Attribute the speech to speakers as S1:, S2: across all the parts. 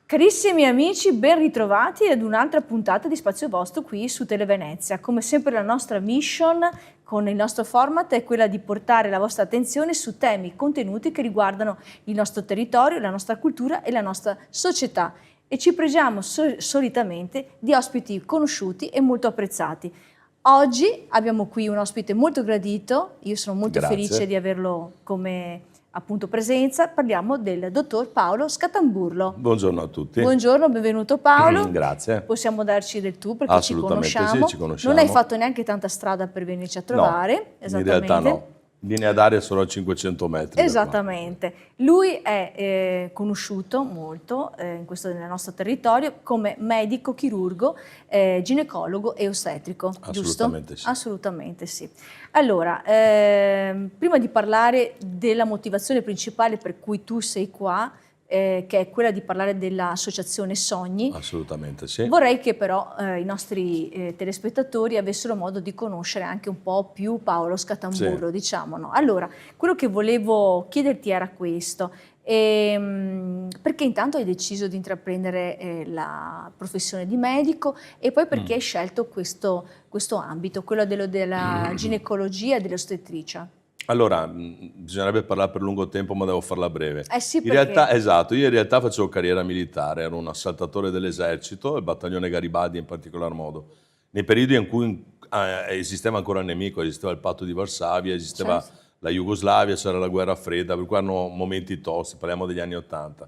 S1: Carissimi amici, ben ritrovati ad un'altra puntata di Spazio Vostro qui su Televenezia. Come sempre la nostra mission con il nostro format è quella di portare la vostra attenzione su temi, contenuti che riguardano il nostro territorio, la nostra cultura e la nostra società. E ci pregiamo solitamente di ospiti conosciuti e molto apprezzati. Oggi abbiamo qui un ospite molto gradito, io sono molto felice di averlo come appunto presenza. Parliamo del dottor Paolo Scatamburlo.
S2: Buongiorno a tutti.
S1: Buongiorno, benvenuto Paolo.
S2: Grazie.
S1: Possiamo darci del tu perché ci conosciamo.
S2: Sì, ci conosciamo.
S1: Non hai fatto neanche tanta strada per venirci a trovare.
S2: No,
S1: esattamente.
S2: In realtà no. Linea d'aria solo a 500 metri.
S1: Esattamente. Lui è conosciuto molto nel nostro territorio come medico, chirurgo, ginecologo e ostetrico,
S2: Assolutamente
S1: giusto?
S2: Sì.
S1: Assolutamente sì. Allora, prima di parlare della motivazione principale per cui tu sei qua, che è quella di parlare dell'associazione Sogni.
S2: Assolutamente sì.
S1: Vorrei che però i nostri telespettatori avessero modo di conoscere anche un po' più Paolo Scatamburlo, sì. Diciamo, no? Allora, quello che volevo chiederti era questo. Perché intanto hai deciso di intraprendere la professione di medico e poi perché hai scelto questo ambito, quello della ginecologia e dell'ostetricia?
S2: Allora, bisognerebbe parlare per lungo tempo, ma devo farla breve.
S1: Sì,
S2: in realtà, esatto, io in realtà facevo carriera militare, ero un assaltatore dell'esercito, il battaglione Garibaldi in particolar modo. Nei periodi in cui esisteva ancora il nemico, esisteva il patto di Varsavia, esisteva la Jugoslavia, c'era la guerra fredda, per cui erano momenti tosti, parliamo degli anni *80.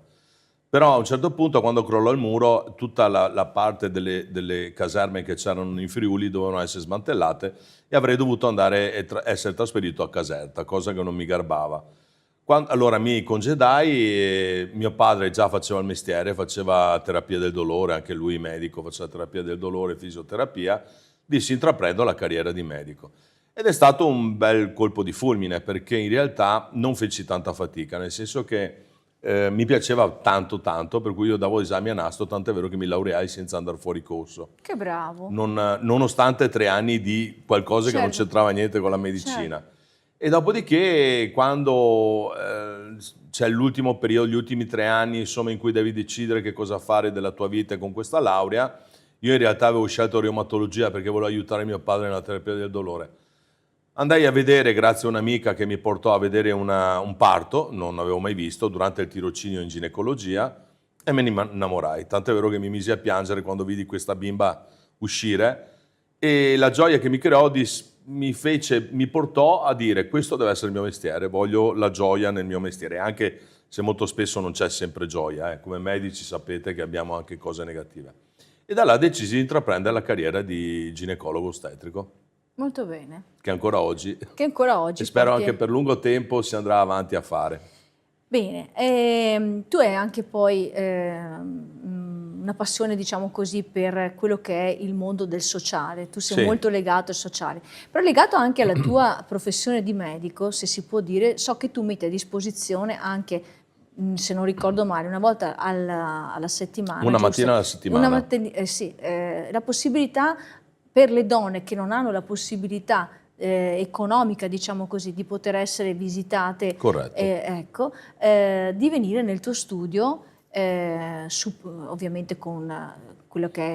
S2: Però a un certo punto, quando crollò il muro, tutta la parte delle caserme che c'erano in Friuli dovevano essere smantellate e avrei dovuto andare e essere trasferito a Caserta, cosa che non mi garbava. Allora mi congedai e mio padre già faceva il mestiere, faceva terapia del dolore, anche lui medico, faceva terapia del dolore, fisioterapia, dissi intraprendo la carriera di medico. Ed è stato un bel colpo di fulmine perché in realtà non feci tanta fatica, nel senso che mi piaceva tanto, per cui io davo esami a nastro, tant'è vero che mi laureai senza andare fuori corso.
S1: Che bravo!
S2: Nonostante 3 anni di qualcosa che non c'entrava niente con la medicina. E dopodiché, quando c'è l'ultimo periodo, gli ultimi 3 anni, insomma, in cui devi decidere che cosa fare della tua vita con questa laurea, io in realtà avevo scelto reumatologia perché volevo aiutare mio padre nella terapia del dolore. Andai a vedere, grazie a un'amica che mi portò a vedere un parto, non avevo mai visto, durante il tirocinio in ginecologia, e me ne innamorai. Tant'è vero che mi misi a piangere quando vidi questa bimba uscire, e la gioia che mi creò mi portò a dire: questo deve essere il mio mestiere, voglio la gioia nel mio mestiere, anche se molto spesso non c'è sempre gioia. Come medici sapete che abbiamo anche cose negative. E da là decisi di intraprendere la carriera di ginecologo ostetrico.
S1: Molto bene.
S2: Che ancora oggi.
S1: E
S2: spero anche per lungo tempo si andrà avanti a fare.
S1: Bene, tu hai anche poi una passione, diciamo così, per quello che è il mondo del sociale. Tu sei molto legato al sociale, però legato anche alla tua professione di medico, se si può dire. So che tu metti a disposizione anche, se non ricordo male, una volta alla settimana.
S2: Una mattina alla settimana.
S1: La possibilità per le donne che non hanno la possibilità economica, diciamo così, di poter essere visitate, di venire nel tuo studio, ovviamente con quello che è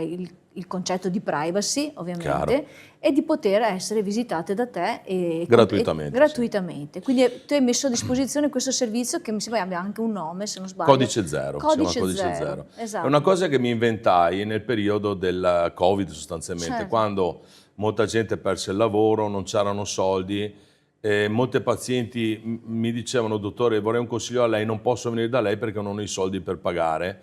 S1: il concetto di privacy, ovviamente, e di poter essere visitate da te gratuitamente. Quindi tu hai messo a disposizione questo servizio che mi sembra abbia anche un nome, se non sbaglio.
S2: Codice Zero. Codice Zero.
S1: Esatto.
S2: È una cosa che mi inventai nel periodo del Covid, sostanzialmente, quando molta gente perse il lavoro, non c'erano soldi. Molte pazienti mi dicevano: dottore, vorrei un consiglio a lei, non posso venire da lei perché non ho i soldi per pagare,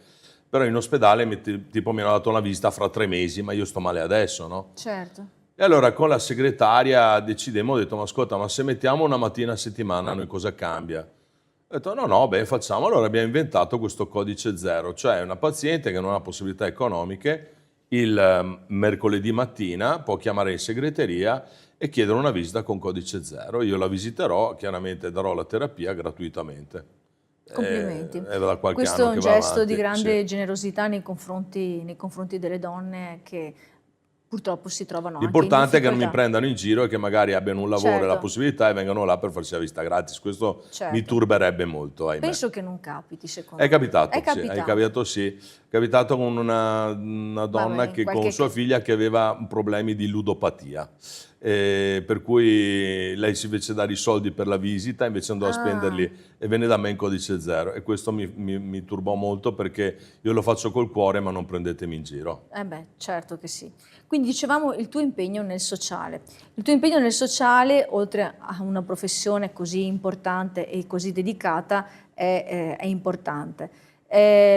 S2: però in ospedale tipo mi hanno dato una visita fra 3 mesi, ma io sto male adesso, no?
S1: Certo.
S2: E allora con la segretaria decidemmo, ho detto: ma ascolta, ma se mettiamo una mattina a settimana, noi cosa cambia? Ho detto: no, facciamo. Allora abbiamo inventato questo codice zero, cioè una paziente che non ha possibilità economiche, il mercoledì mattina può chiamare in segreteria e chiedere una visita con codice zero. Io la visiterò, chiaramente darò la terapia gratuitamente.
S1: Complimenti.
S2: Questo
S1: è un gesto di grande generosità nei confronti delle donne che purtroppo si trovano anche in
S2: L'importante è che non mi
S1: difficoltà.
S2: prendano in giro e che magari abbiano un lavoro e la
S1: Certo.
S2: possibilità e vengano là per farsi la visita gratis. Questo
S1: Certo.
S2: mi turberebbe molto, ahimè.
S1: Penso che non capiti, secondo
S2: È
S1: me.
S2: capitato,
S1: È
S2: sì,
S1: capitato.
S2: è capitato, sì. È capitato con una donna
S1: Vabbè,
S2: che,
S1: qualche
S2: con sua figlia che aveva problemi di ludopatia. Per cui lei si fece dare i soldi per la visita, invece andò a spenderli e venne da me in codice zero. E questo mi turbò molto, perché io lo faccio col cuore, ma non prendetemi in giro.
S1: Eh beh, certo che sì. Quindi dicevamo il tuo impegno nel sociale. Il tuo impegno nel sociale, oltre a una professione così importante e così dedicata, è importante.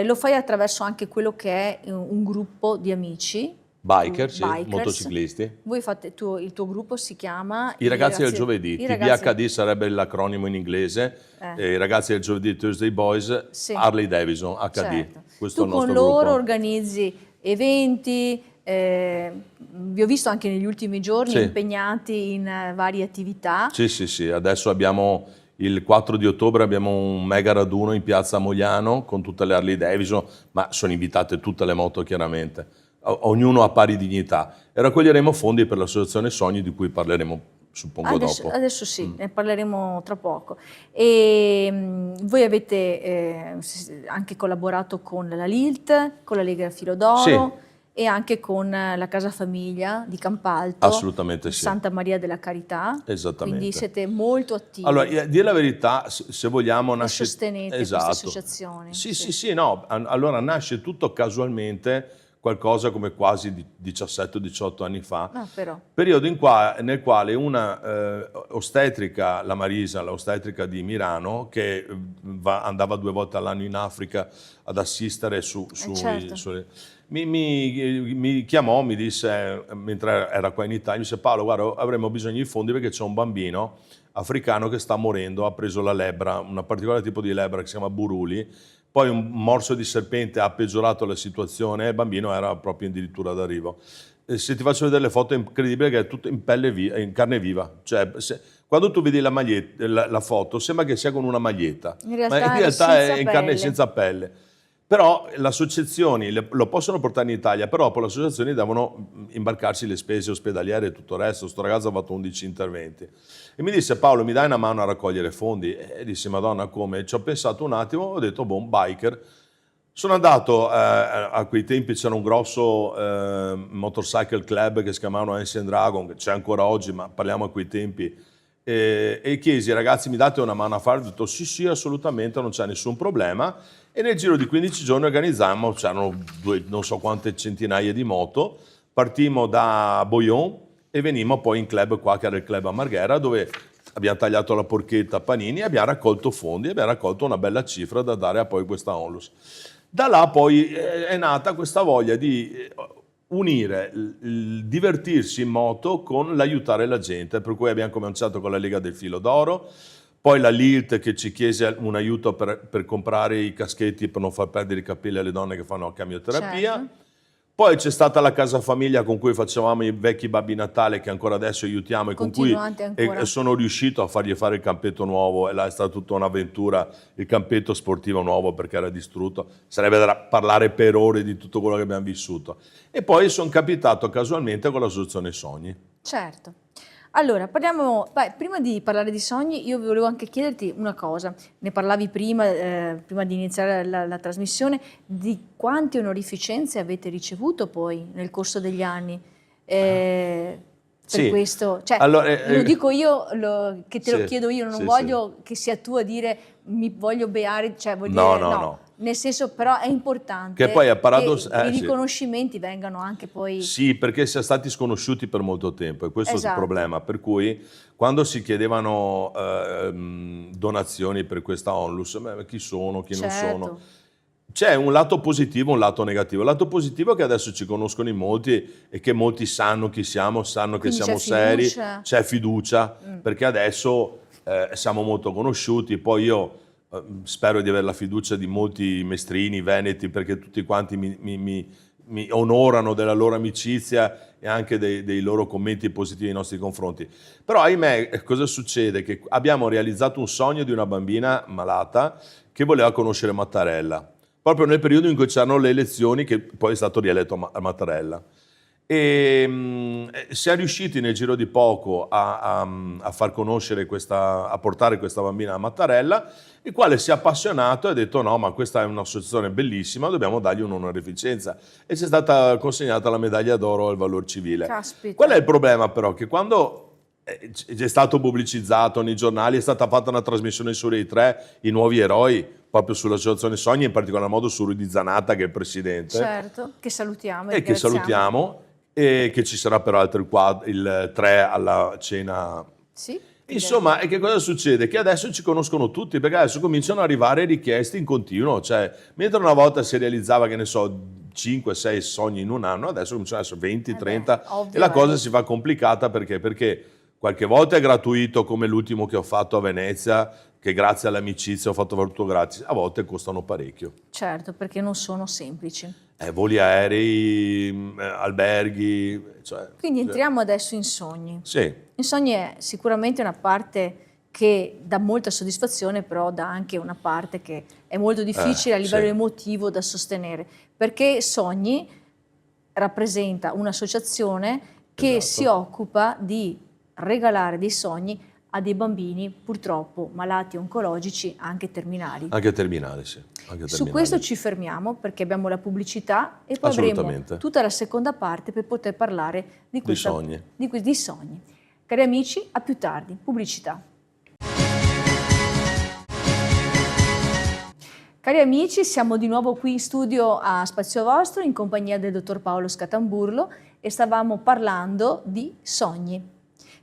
S1: Lo fai attraverso anche quello che è un gruppo di amici,
S2: Biker, sì,
S1: bikers.
S2: motociclisti.
S1: Voi fate, il tuo gruppo si chiama
S2: I ragazzi del giovedì,
S1: i ragazzi-
S2: TBHD sarebbe l'acronimo in inglese, i ragazzi del giovedì, Thursday Boys,
S1: Sì.
S2: Harley Davidson, HD.
S1: Certo.
S2: Questo è
S1: Tu
S2: il nostro
S1: con loro
S2: gruppo.
S1: organizzi eventi, vi ho visto anche negli ultimi giorni
S2: Sì.
S1: impegnati in varie attività.
S2: Sì, sì, sì, adesso abbiamo il 4 di ottobre abbiamo un mega raduno in piazza Mogliano con tutte le Harley Davidson, ma sono invitate tutte le moto, chiaramente, ognuno a pari dignità, e raccoglieremo fondi per l'associazione Sogni, di cui parleremo, suppongo, dopo.
S1: Adesso sì, ne parleremo tra poco. E voi avete anche collaborato con la LILT, con la Lega Filo d'Oro,
S2: Sì.
S1: e anche con la Casa Famiglia di Campalto,
S2: Assolutamente sì.
S1: Santa Maria della Carità.
S2: Esattamente.
S1: Quindi siete molto attivi.
S2: Allora, a dire la verità, se vogliamo,
S1: E
S2: nasce...
S1: sostenete queste associazioni.
S2: Sì, sì, sì, no. Allora nasce tutto casualmente, qualcosa come quasi 17-18 anni fa,
S1: Però.
S2: periodo nel quale una ostetrica, la Marisa, l'ostetrica di Milano, che andava 2 volte all'anno in Africa ad assistere
S1: Certo.
S2: mi chiamò, mi disse, mentre era qua in Italia, mi disse: Paolo, guarda, avremo bisogno di fondi perché c'è un bambino africano che sta morendo, ha preso la lebbra, un particolare tipo di lebbra che si chiama buruli, poi un morso di serpente ha peggiorato la situazione e il bambino era proprio addirittura d'arrivo. Se ti faccio vedere le foto, è incredibile che è tutto in pelle viva, in carne viva. Cioè, quando tu vedi la foto, sembra che sia con una maglietta, ma in realtà è in carne senza pelle. Però le associazioni lo possono portare in Italia, però poi le associazioni devono imbarcarsi le spese ospedaliere e tutto il resto. Sto ragazzo ha fatto 11 interventi. E mi disse: Paolo, mi dai una mano a raccogliere fondi? E dissi: Madonna, come? Ci ho pensato un attimo, ho detto: boh, biker. Sono andato, a quei tempi c'era un grosso motorcycle club che si chiamavano Ancient Dragon, che c'è ancora oggi, ma parliamo a quei tempi, e chiesi: ragazzi, mi date una mano a fare? Ho detto: sì, sì, assolutamente, non c'è nessun problema. E nel giro di 15 giorni organizzammo, c'erano non so quante centinaia di moto, partimmo da Boyon e venimmo poi in club qua, che era il club a Marghera, dove abbiamo tagliato la porchetta a panini e abbiamo raccolto fondi, abbiamo raccolto una bella cifra da dare a poi questa onlus. Da là poi è nata questa voglia di unire il divertirsi in moto con l'aiutare la gente, per cui abbiamo cominciato con la Lega del Filo d'Oro, poi la LILT che ci chiese un aiuto per comprare i caschetti per non far perdere i capelli alle donne che fanno camioterapia.
S1: Certo.
S2: Poi c'è stata la Casa Famiglia con cui facevamo i vecchi Babbi Natale, che ancora adesso aiutiamo, e con cui sono riuscito a fargli fare il campetto nuovo, e là è stata tutta un'avventura, il campetto sportivo nuovo perché era distrutto. Sarebbe da parlare per ore di tutto quello che abbiamo vissuto. E poi sono capitato casualmente con l'associazione Sogni.
S1: Certo. Allora, prima di parlare di Sogni, io volevo anche chiederti una cosa. Ne parlavi prima di iniziare la trasmissione, di quante onorificenze avete ricevuto poi nel corso degli anni. Per
S2: sì.
S1: Questo, cioè,
S2: allora,
S1: lo dico io, che te lo chiedo io, non voglio che sia tu a dire mi voglio beare, cioè vuol dire no. Nel senso, però è importante
S2: che poi è
S1: che i riconoscimenti vengano anche poi...
S2: Sì, perché siamo stati sconosciuti per molto tempo, e questo è il problema, per cui quando si chiedevano donazioni per questa onlus, chi sono, chi non sono, c'è un lato positivo e un lato negativo. Il lato positivo è che adesso ci conoscono in molti e che molti sanno chi siamo, sanno che siamo seri, c'è fiducia, perché adesso siamo molto conosciuti. Poi io spero di avere la fiducia di molti mestrini veneti, perché tutti quanti mi onorano della loro amicizia e anche dei loro commenti positivi nei nostri confronti. Però ahimè, cosa succede? Che abbiamo realizzato un sogno di una bambina malata che voleva conoscere Mattarella, proprio nel periodo in cui c'erano le elezioni, che poi è stato rieletto Mattarella. E siamo riusciti nel giro di poco a far conoscere a portare questa bambina a Mattarella, il quale si è appassionato e ha detto no, ma questa è un'associazione bellissima, dobbiamo dargli un'onorificenza, e ci è stata consegnata la medaglia d'oro al valor civile.
S1: Caspita.
S2: Qual è il problema però? Che quando è stato pubblicizzato nei giornali, è stata fatta una trasmissione su Rai 3, I Nuovi Eroi, proprio sull'associazione Sogni, in particolar modo su Rudy Zanatta, che è il presidente.
S1: Certo, che salutiamo
S2: E che salutiamo, e che ci sarà peraltro il 3 alla cena.
S1: Sì.
S2: Insomma, e che cosa succede? Che adesso ci conoscono tutti, perché adesso cominciano ad arrivare richieste in continuo, cioè mentre una volta si realizzava, che ne so, 5-6 sogni in un anno, adesso cominciano ad essere 20, 30,
S1: ovvio,
S2: e la cosa si fa complicata perché qualche volta è gratuito, come l'ultimo che ho fatto a Venezia, che grazie all'amicizia ho fatto tutto gratis, a volte costano parecchio.
S1: Certo, perché non sono semplici.
S2: Voli aerei, alberghi.
S1: Quindi entriamo adesso in sogni.
S2: Sì.
S1: In sogni è sicuramente una parte che dà molta soddisfazione, però dà anche una parte che è molto difficile a livello emotivo da sostenere, perché Sogni rappresenta un'associazione che si occupa di regalare dei sogni a dei bambini purtroppo malati oncologici, anche terminali.
S2: Anche terminali, sì.
S1: Su questo ci fermiamo perché abbiamo la pubblicità e poi avremo tutta la seconda parte per poter parlare di
S2: sogni.
S1: Di sogni. Cari amici, a più tardi. Pubblicità. Cari amici, siamo di nuovo qui in studio a Spazio Vostro in compagnia del dottor Paolo Scatamburlo e stavamo parlando di Sogni.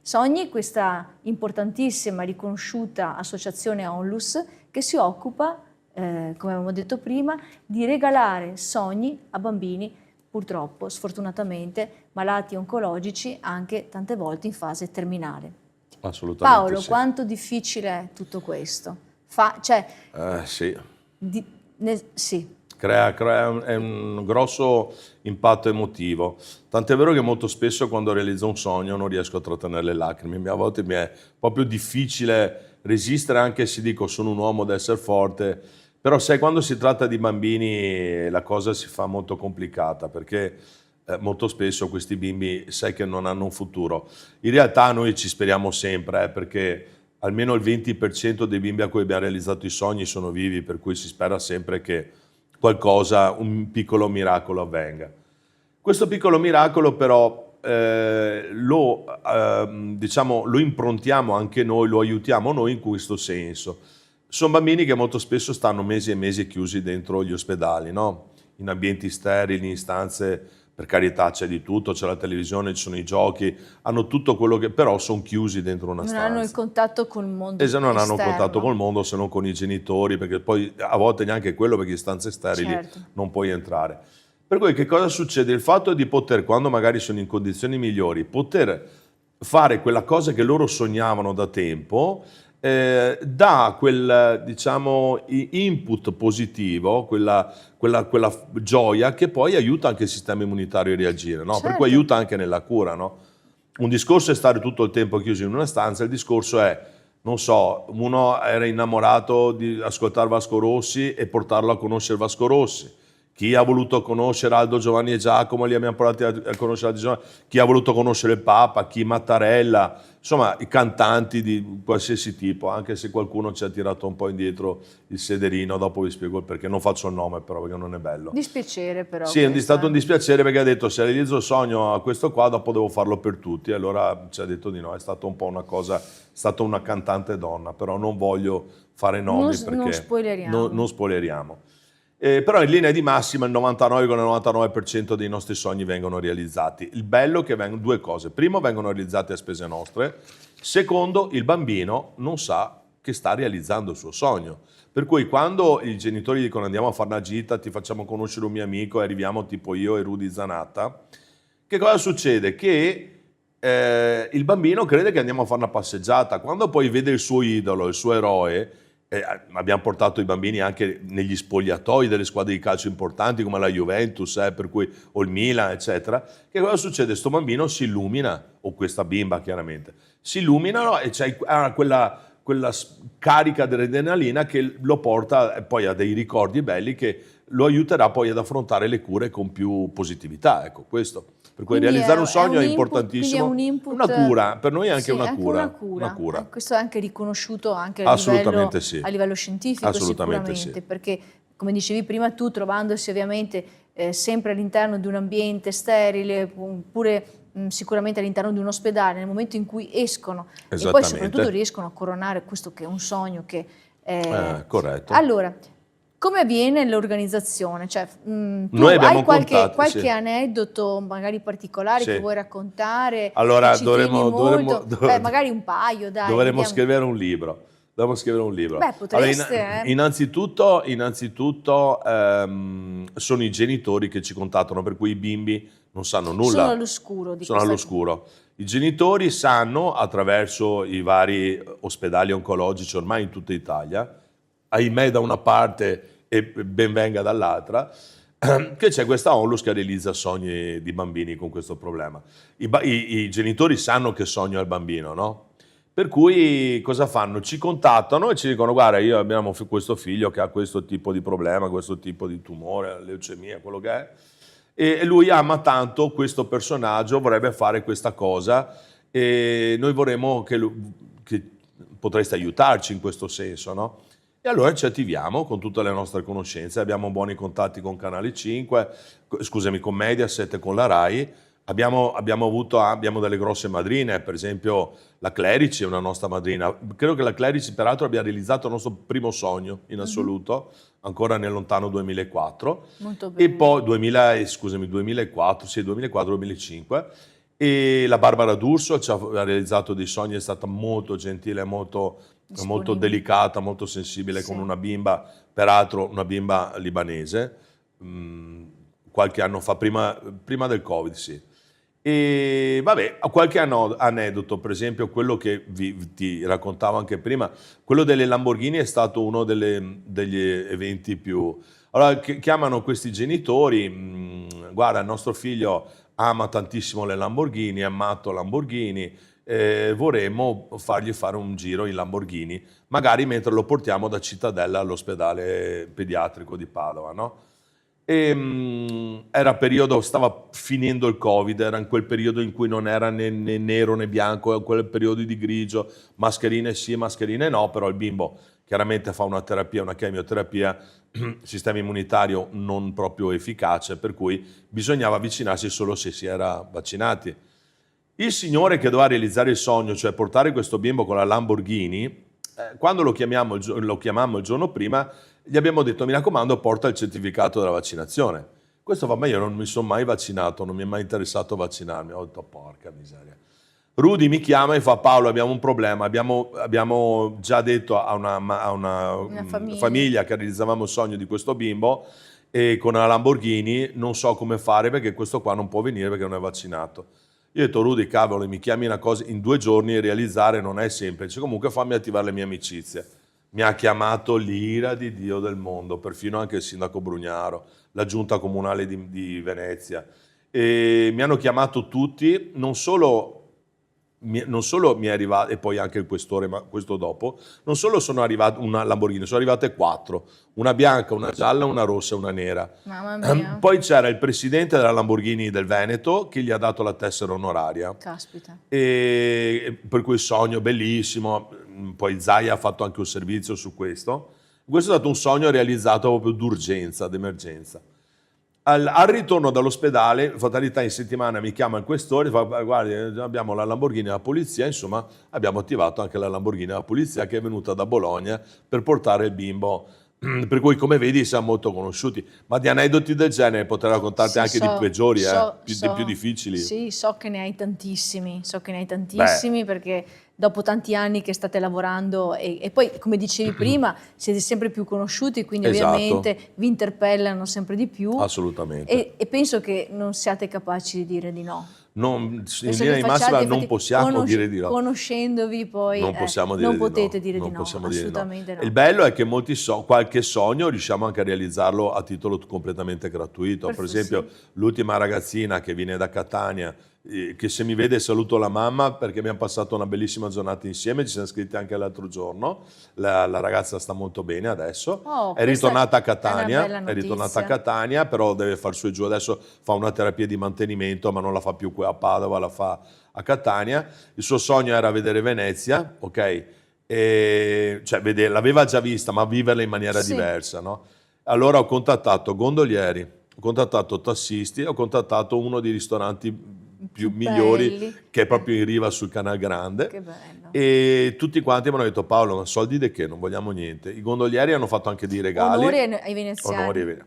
S1: Sogni, questa importantissima, riconosciuta associazione ONLUS che si occupa, come avevamo detto prima, di regalare sogni a bambini purtroppo, sfortunatamente, malati oncologici, anche tante volte in fase terminale.
S2: Assolutamente.
S1: Paolo,
S2: sì.
S1: quanto difficile è tutto questo?
S2: Sì.
S1: Sì.
S2: Crea un grosso impatto emotivo. Tant'è vero che molto spesso quando realizzo un sogno non riesco a trattenere le lacrime. A volte mi è proprio difficile resistere, anche se dico sono un uomo da essere forte. Però sai, quando si tratta di bambini la cosa si fa molto complicata, perché molto spesso questi bimbi sai che non hanno un futuro. In realtà noi ci speriamo sempre, perché almeno il 20% dei bimbi a cui abbiamo realizzato i sogni sono vivi, per cui si spera sempre che qualcosa, un piccolo miracolo avvenga. Questo piccolo miracolo però lo improntiamo anche noi, lo aiutiamo noi in questo senso. Sono bambini che molto spesso stanno mesi e mesi chiusi dentro gli ospedali, no? In ambienti sterili, in stanze, per carità c'è di tutto, c'è la televisione, ci sono i giochi, hanno tutto quello che, però sono chiusi dentro una stanza.
S1: Non hanno il contatto col mondo esterno.
S2: Non hanno contatto col mondo, se non con i genitori, perché poi a volte neanche quello, perché in stanze sterili non puoi entrare. Per cui che cosa succede? Il fatto di poter, quando magari sono in condizioni migliori, poter fare quella cosa che loro sognavano da tempo, dà quel, input positivo, quella gioia che poi aiuta anche il sistema immunitario a reagire, no? Per cui aiuta anche nella cura, no? Un discorso è stare tutto il tempo chiuso in una stanza, il discorso è, non so, uno era innamorato di ascoltare Vasco Rossi e portarlo a conoscere Vasco Rossi. Chi ha voluto conoscere Aldo, Giovanni e Giacomo, li abbiamo portati a conoscere Aldo, Giovanni. Chi ha voluto conoscere il Papa, chi Mattarella, insomma i cantanti di qualsiasi tipo, anche se qualcuno ci ha tirato un po' indietro il sederino, dopo vi spiego il perché, non faccio il nome però perché non è bello.
S1: Dispiacere però.
S2: Sì, è stato un dispiacere perché ha detto se realizzo il sogno a questo qua dopo devo farlo per tutti, allora ci ha detto di no, è stata un po' una cosa, è stata una cantante donna, però non voglio fare nomi perché non spoileriamo. Però in linea di massima il 99,99% dei nostri sogni vengono realizzati. Il bello è che vengono due cose. Primo, vengono realizzati a spese nostre. Secondo, il bambino non sa che sta realizzando il suo sogno. Per cui quando i genitori dicono andiamo a fare una gita, ti facciamo conoscere un mio amico e arriviamo tipo io e Rudy Zanatta, che cosa succede? Che il bambino crede che andiamo a fare una passeggiata. Quando poi vede il suo idolo, il suo eroe, abbiamo portato i bambini anche negli spogliatoi delle squadre di calcio importanti come la Juventus, per cui, o il Milan, eccetera. Che cosa succede? Sto bambino si illumina, o questa bimba chiaramente, si illuminano e c'è quella carica dell'adrenalina che lo porta poi a dei ricordi belli che lo aiuterà poi ad affrontare le cure con più positività. Ecco, questo. Per cui
S1: Quindi
S2: realizzare un sogno è
S1: Quindi
S2: importantissimo.
S1: è un input,
S2: Una cura, per noi è anche
S1: sì,
S2: una
S1: anche
S2: cura.
S1: una cura.
S2: Una cura.
S1: Questo è anche riconosciuto anche
S2: Assolutamente sì.
S1: a livello scientifico
S2: Assolutamente
S1: sicuramente,
S2: sì.
S1: perché come dicevi prima tu, trovandosi ovviamente sempre all'interno di un ambiente sterile, oppure sicuramente all'interno di un ospedale, nel momento in cui escono e poi
S2: Esattamente.
S1: soprattutto riescono a coronare questo che è un sogno che...
S2: Corretto.
S1: Allora, come avviene l'organizzazione? Cioè, tu
S2: Noi abbiamo
S1: hai qualche
S2: sì.
S1: aneddoto magari particolare
S2: Sì.
S1: che vuoi raccontare?
S2: Allora,
S1: che ci tieni molto?
S2: dovremmo
S1: Magari un paio, dai.
S2: dovremmo
S1: vediamo.
S2: scrivere un libro. Dovremmo scrivere un libro.
S1: Beh, potreste,
S2: Allora, innanzitutto sono i genitori che ci contattano, per cui i bimbi non sanno nulla.
S1: Sono all'oscuro di
S2: Sono
S1: questa
S2: all'oscuro. I genitori sanno, attraverso i vari ospedali oncologici ormai in tutta Italia, ahimè da una parte e ben venga dall'altra, che c'è questa onlus che realizza sogni di bambini con questo problema. I genitori sanno che sogno è il bambino, no? Per cui cosa fanno? Ci contattano e ci dicono: guarda, io abbiamo questo figlio che ha questo tipo di problema, questo tipo di tumore, leucemia, quello che è, e lui ama tanto questo personaggio, vorrebbe fare questa cosa e noi vorremmo che potreste aiutarci in questo senso, no? E allora ci attiviamo con tutte le nostre conoscenze, abbiamo buoni contatti con Canale 5, scusami, con Mediaset e con la Rai. Abbiamo delle grosse madrine, per esempio la Clerici è una nostra madrina. Credo che la Clerici peraltro abbia realizzato il nostro primo sogno in assoluto, ancora nel lontano 2004.
S1: Molto bene.
S2: E poi 2004, sì, 2004-2005. E la Barbara D'Urso ci ha realizzato dei sogni, è stata molto gentile, molto delicata, molto sensibile,
S1: sì,
S2: con una bimba, peraltro una bimba libanese, qualche anno fa, prima del Covid, sì. E vabbè, qualche aneddoto, per esempio quello che ti raccontavo anche prima, quello delle Lamborghini è stato uno degli eventi più... Allora, chiamano questi genitori, guarda, il nostro figlio ama tantissimo le Lamborghini, è amato Lamborghini, vorremmo fargli fare un giro in Lamborghini, magari mentre lo portiamo da Cittadella all'ospedale pediatrico di Padova, no? E, stava finendo il Covid, era in quel periodo in cui non era né nero né bianco, quel periodo di grigio, mascherine sì, mascherine no, però il bimbo chiaramente fa una terapia, una chemioterapia, sistema immunitario non proprio efficace, per cui bisognava avvicinarsi solo se si era vaccinati. Il signore che doveva realizzare il sogno, cioè portare questo bimbo con la Lamborghini, quando lo chiamammo il giorno prima, gli abbiamo detto: mi raccomando, porta il certificato della vaccinazione. Questo fa: ma io non mi sono mai vaccinato, non mi è mai interessato vaccinarmi. Ho detto: porca miseria. Rudy mi chiama e fa: Paolo, abbiamo un problema, abbiamo già detto a una famiglia che realizzavamo il sogno di questo bimbo, e con la Lamborghini non so come fare perché questo qua non può venire perché non è vaccinato. Io ho detto: Rudy, cavolo, mi chiami una cosa in 2 giorni, realizzare non è semplice, comunque fammi attivare le mie amicizie. Mi ha chiamato l'ira di Dio del mondo, perfino anche il sindaco Brugnaro, la giunta comunale di Venezia. E mi hanno chiamato tutti, non solo mi è arrivato, e poi anche il questore, ma questo dopo, non solo sono arrivate una Lamborghini, sono arrivate 4, una bianca, una gialla, una rossa e una nera.
S1: Mamma mia.
S2: Poi c'era il presidente della Lamborghini del Veneto che gli ha dato la tessera onoraria.
S1: Caspita.
S2: E per cui sogno bellissimo, poi Zaia ha fatto anche un servizio su questo. Questo è stato un sogno realizzato proprio d'urgenza, d'emergenza. Al ritorno dall'ospedale, fatalità, in settimana mi chiama il questore, fa: guardi, abbiamo la Lamborghini della polizia, insomma abbiamo attivato anche la Lamborghini della polizia che è venuta da Bologna per portare il bimbo. Per cui, come vedi, siamo molto conosciuti, ma di aneddoti del genere potrei raccontarti anche di peggiori, di più difficili.
S1: Sì, so che ne hai tantissimi, perché dopo tanti anni che state lavorando e poi, come dicevi prima, siete sempre più conosciuti, quindi ovviamente vi interpellano sempre di più.
S2: Assolutamente.
S1: E penso che non siate capaci di dire di no.
S2: In linea di massima non possiamo dire di no.
S1: Conoscendovi poi
S2: non
S1: potete dire di no,
S2: assolutamente no. Il bello è che qualche sogno riusciamo anche a realizzarlo a titolo completamente gratuito. Per esempio, l'ultima ragazzina che viene da Catania che se mi vede saluto la mamma perché abbiamo passato una bellissima giornata insieme, ci siamo scritti anche l'altro giorno, la ragazza sta molto bene adesso,
S1: Oh,
S2: è ritornata a Catania,
S1: è una bella notizia.
S2: però deve far su e giù, adesso fa una terapia di mantenimento, ma non la fa più qui a Padova, la fa a Catania. Il suo sogno era vedere Venezia, ok? Cioè, l'aveva già vista, ma viverla in maniera
S1: Sì.
S2: diversa, no? Allora ho contattato gondolieri, ho contattato tassisti, ho contattato uno dei ristoranti più migliori
S1: belli.
S2: che è proprio in riva sul Canal Grande,
S1: Che bello.
S2: e tutti quanti mi hanno detto: Paolo, ma soldi di che? Non vogliamo niente. I gondolieri hanno fatto anche dei regali.
S1: Onori ai veneziani.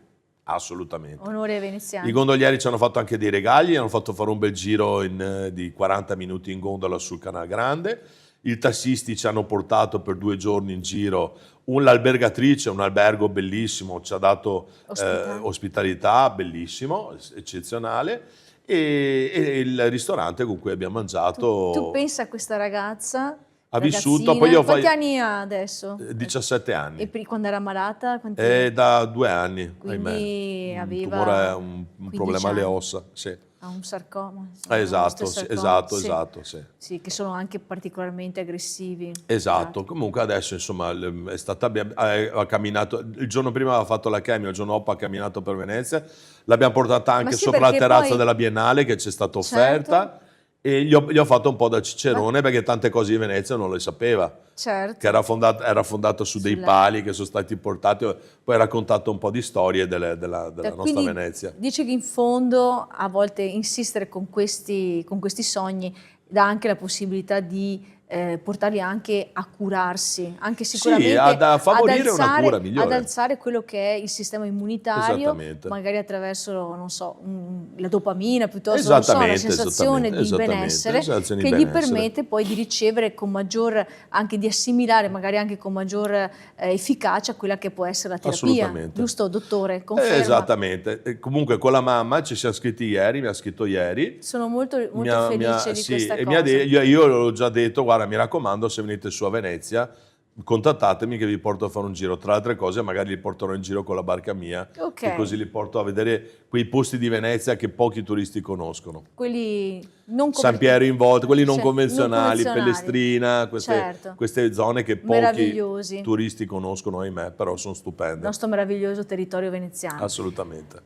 S2: Assolutamente.
S1: Onori ai veneziani.
S2: I gondolieri ci hanno fatto anche dei regali, hanno fatto fare un bel giro di 40 minuti in gondola sul Canal Grande. I tassisti ci hanno portato per 2 giorni in giro. L'albergatrice, un albergo bellissimo, ci ha dato ospitalità, bellissimo, eccezionale. E il ristorante con cui abbiamo mangiato.
S1: Tu pensa a questa ragazza,
S2: ha vissuto, poi
S1: quanti anni ha adesso?
S2: 17 anni.
S1: E quando era malata?
S2: Da 2 anni,
S1: Quindi
S2: ahimè.
S1: aveva
S2: Tumore, un problema alle
S1: anni.
S2: ossa, sì.
S1: Ha un sarcoma.
S2: Esatto,
S1: Sì.
S2: esatto, sì.
S1: Sì, che sono anche particolarmente aggressivi.
S2: Esatto, comunque adesso insomma è stata, ha camminato, il giorno prima aveva fatto la chemio, il giorno dopo ha camminato per Venezia, l'abbiamo portata anche
S1: sì,
S2: sopra la
S1: perché
S2: terrazza
S1: poi-
S2: della Biennale che ci è stata offerta, e gli ho fatto un po' da cicerone perché tante cose di Venezia non le sapeva,
S1: Certo.
S2: che era fondata su dei pali che sono stati portati, poi ha raccontato un po' di storie della nostra
S1: Quindi
S2: Venezia.
S1: dice che in fondo a volte insistere con questi sogni dà anche la possibilità di portarli anche a curarsi, anche sicuramente
S2: Sì, a favorire una cura migliore.
S1: ad alzare quello che è il sistema immunitario,
S2: Esattamente.
S1: magari attraverso, non so, la dopamina, piuttosto non so, una sensazione di benessere
S2: sensazione
S1: che
S2: di
S1: gli
S2: benessere.
S1: permette poi di ricevere con maggior, anche di assimilare magari anche con maggior efficacia quella che può essere la terapia.
S2: Assolutamente.
S1: Giusto, dottore? Conferma?
S2: Esattamente. E comunque con la mamma ci siamo scritti ieri, mi ha scritto ieri.
S1: Sono molto felice di questa
S2: e
S1: cosa.
S2: io l'ho già detto: guarda, mi raccomando, se venite su a Venezia, contattatemi che vi porto a fare un giro. Tra le altre cose, magari li porterò in giro con la barca mia,
S1: Ok.
S2: e così li porto a vedere quei posti di Venezia che pochi turisti conoscono.
S1: Quelli non
S2: San Piero in Volta, quelli non
S1: Sì,
S2: convenzionali,
S1: non
S2: Pellestrina,
S1: Certo.
S2: queste zone che pochi
S1: Meravigliosi.
S2: turisti conoscono, ahimè, però sono
S1: il
S2: stupende.
S1: nostro meraviglioso territorio veneziano.
S2: Assolutamente.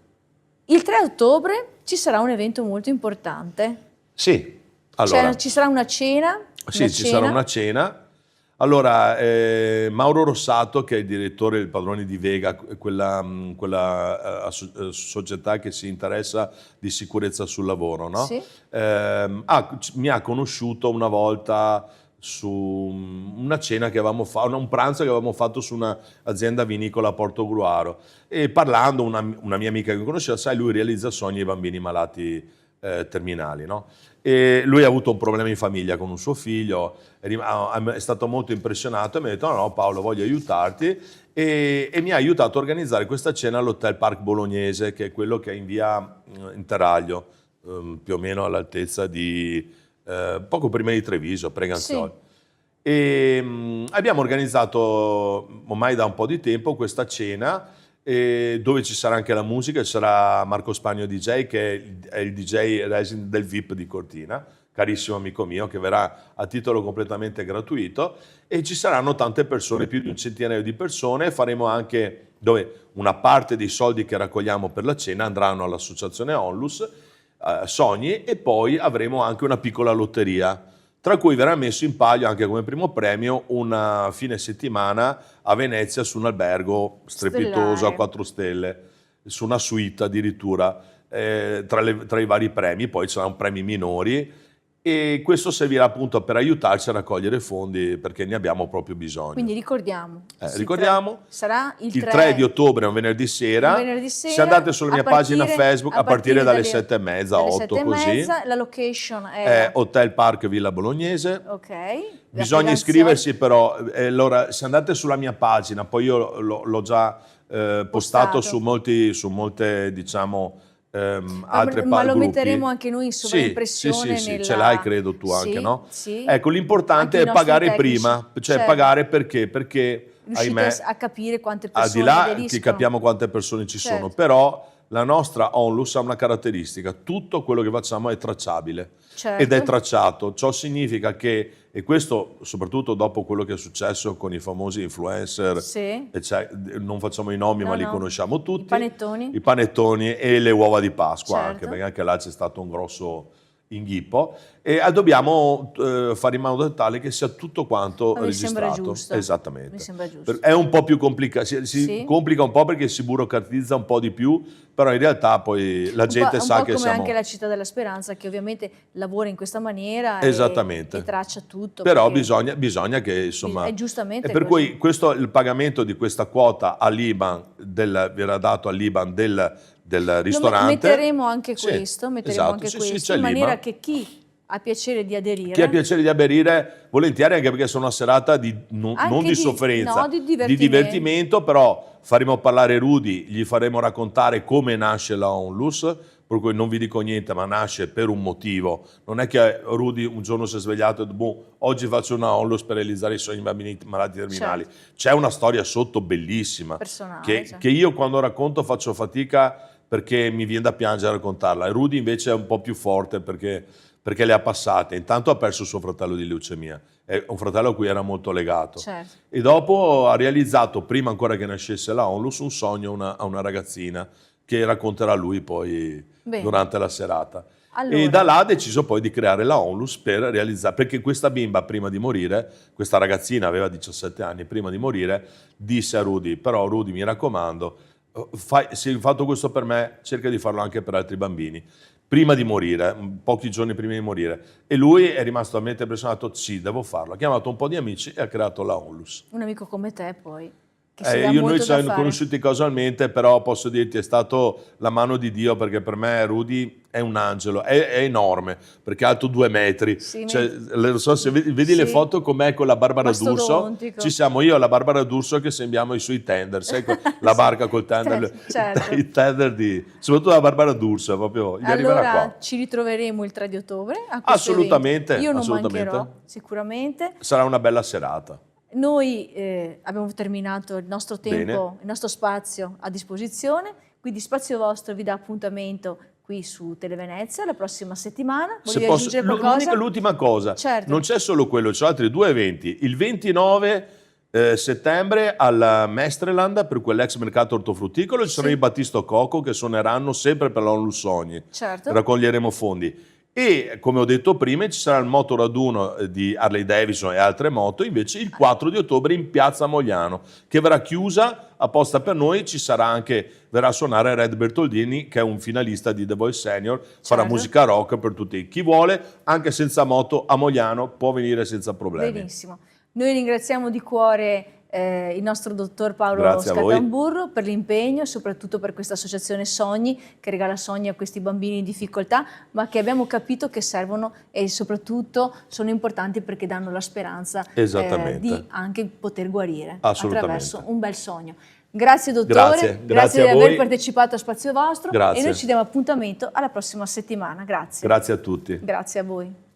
S1: Il 3 ottobre ci sarà un evento molto importante.
S2: Sì, allora.
S1: Ci sarà una cena.
S2: Sì, ci sarà una cena. Allora, Mauro Rossato, che è il direttore del Padroni di Vega, quella società che si interessa di sicurezza sul lavoro, no?
S1: Sì.
S2: Mi ha conosciuto una volta su una cena che avevamo fatto, un pranzo che avevamo fatto su un'azienda vinicola a Portogruaro, e parlando, una mia amica che mi conosceva, sai, lui realizza sogni ai bambini malati terminali, no? E lui ha avuto un problema in famiglia con un suo figlio, è stato molto impressionato e mi ha detto: no Paolo, voglio aiutarti, e mi ha aiutato a organizzare questa cena all'Hotel Park Bolognese, che è quello che è in via Interaglio, più o meno all'altezza di poco prima di Treviso, Preganzioli. Sì. E abbiamo organizzato ormai da un po' di tempo questa cena, dove ci sarà anche la musica. Ci sarà Marco Spagno DJ, che è il DJ resident del VIP di Cortina, carissimo amico mio, che verrà a titolo completamente gratuito, e ci saranno tante persone, più di un centinaio di persone. Faremo anche, dove una parte dei soldi che raccogliamo per la cena andranno all'associazione Onlus Sogni, e poi avremo anche una piccola lotteria, tra cui verrà messo in palio anche come primo premio una fine settimana a Venezia su un albergo strepitoso a 4 stelle, su una suite addirittura, tra i vari premi. Poi ci saranno premi minori, e questo servirà appunto per aiutarci a raccogliere fondi, perché ne abbiamo proprio bisogno.
S1: Quindi ricordiamo.
S2: Sarà
S1: il
S2: 3 di ottobre, un venerdì sera. Se andate sulla mia pagina Facebook, a partire dalle 7:30, 8 così.
S1: La location è
S2: Hotel Park Villa Bolognese.
S1: Ok.
S2: Bisogna iscriversi, però. Allora, se andate sulla mia pagina, poi io l'ho già postato su molte, diciamo, altre
S1: ma lo
S2: gruppi.
S1: metteremo anche noi in sovraimpressione.
S2: Sì, ce l'hai, credo tu anche, no?
S1: Sì.
S2: Ecco, l'importante è pagare prima, cioè pagare perché
S1: riuscite
S2: ahimè,
S1: a capire quante persone,
S2: al di là che capiamo quante persone ci sono, però la nostra onlus ha una caratteristica: tutto quello che facciamo è tracciabile.
S1: Certo.
S2: Ed è tracciato. Ciò significa che, e questo soprattutto dopo quello che è successo con i famosi influencer,
S1: Sì.
S2: non facciamo i nomi
S1: No,
S2: ma li
S1: no.
S2: conosciamo tutti,
S1: I panettoni
S2: e le uova di Pasqua,
S1: Certo.
S2: anche perché anche là c'è stato un grosso inghippo, e dobbiamo fare in modo tale che sia tutto quanto
S1: Ma mi sembra
S2: registrato.
S1: giusto.
S2: Esattamente.
S1: Mi sembra giusto.
S2: È un po' più complicato, si
S1: Sì.
S2: complica un po' perché si burocratizza un po' di più, però in realtà poi la gente sa che
S1: come
S2: siamo...
S1: anche la Città della Speranza, che ovviamente lavora in questa maniera
S2: Esattamente.
S1: e traccia tutto.
S2: Però
S1: perché
S2: bisogna che, insomma...
S1: è giustamente
S2: E per
S1: così.
S2: cui il pagamento di questa quota all'IBAN, verrà dato all'IBAN del ristorante.
S1: Metteremo anche
S2: Sì,
S1: questo,
S2: esatto,
S1: in maniera che chi ha piacere di aderire...
S2: Chi ha piacere di aderire, volentieri, anche perché sono una serata non di sofferenza,
S1: no, di
S2: di divertimento, però faremo parlare Rudy, gli faremo raccontare come nasce la onlus, per cui non vi dico niente, ma nasce per un motivo. Non è che Rudy un giorno si è svegliato e ha detto, boh, oggi faccio una onlus per realizzare i sogni bambini malati terminali.
S1: Certo.
S2: C'è una storia sotto bellissima,
S1: personale,
S2: che io quando racconto faccio fatica perché mi viene da piangere a raccontarla. E Rudy invece è un po' più forte perché le ha passate. Intanto ha perso suo fratello di leucemia, è un fratello a cui era molto legato.
S1: Certo.
S2: E dopo ha realizzato, prima ancora che nascesse la onlus, un sogno a una ragazzina che racconterà lui poi durante la serata.
S1: Allora.
S2: E da là ha deciso poi di creare la onlus per realizzare, perché questa bimba prima di morire, questa ragazzina aveva 17 anni, prima di morire disse a Rudy, però Rudy mi raccomando, se hai fatto questo per me, cerca di farlo anche per altri bambini. Prima di morire, pochi giorni prima di morire. E lui è rimasto talmente impressionato, sì, devo farlo. Ha chiamato un po' di amici e ha creato la onlus.
S1: Un amico come te poi, che si dà
S2: Noi
S1: molto
S2: ci siamo
S1: da fare.
S2: conosciuti casualmente, però posso dirti è stato la mano di Dio, perché per me Rudy è un angelo, è enorme, perché è alto 2 metri.
S1: Sì,
S2: Non so se vedi le foto com'è con la Barbara D'Urso, ci siamo io e la Barbara D'Urso che sembriamo i suoi tender, sai, la barca col tender,
S1: certo.
S2: i tender soprattutto la Barbara D'Urso, proprio, gli arriverà qua.
S1: Ci ritroveremo il 3 di ottobre a
S2: Assolutamente.
S1: Io non
S2: assolutamente.
S1: mancherò, sicuramente.
S2: Sarà una bella serata.
S1: Noi abbiamo terminato il nostro tempo, il nostro spazio a disposizione, quindi Spazio Vostro vi dà appuntamento qui su Televenezia la prossima settimana. Volevi aggiungere qualcosa?
S2: L'ultima cosa,
S1: certo.
S2: Non c'è solo quello, ci sono altri 2 eventi. Il 29 settembre al Mestreland, per quell'ex mercato ortofrutticolo, ci sono i Battisto Coco che suoneranno sempre per la Onlus Sogni.
S1: Certo.
S2: Raccoglieremo fondi. E come ho detto prima ci sarà il motoraduno di Harley Davidson e altre moto invece il 4 di ottobre in Piazza Mogliano, che verrà chiusa apposta per noi. Ci sarà anche, verrà a suonare Red Bertoldini, che è un finalista di The Voice Senior, farà musica rock per tutti. Chi vuole, anche senza moto, a Mogliano può venire senza problemi.
S1: Benissimo. Noi ringraziamo di cuore il nostro dottor Paolo Scatamburro per l'impegno e soprattutto per questa associazione Sogni, che regala sogni a questi bambini in difficoltà, ma che abbiamo capito che servono e soprattutto sono importanti perché danno la speranza di anche poter guarire attraverso un bel sogno. Grazie dottore, grazie di aver partecipato a Spazio Vostro e noi ci diamo appuntamento alla prossima settimana. Grazie.
S2: Grazie a tutti.
S1: Grazie a voi.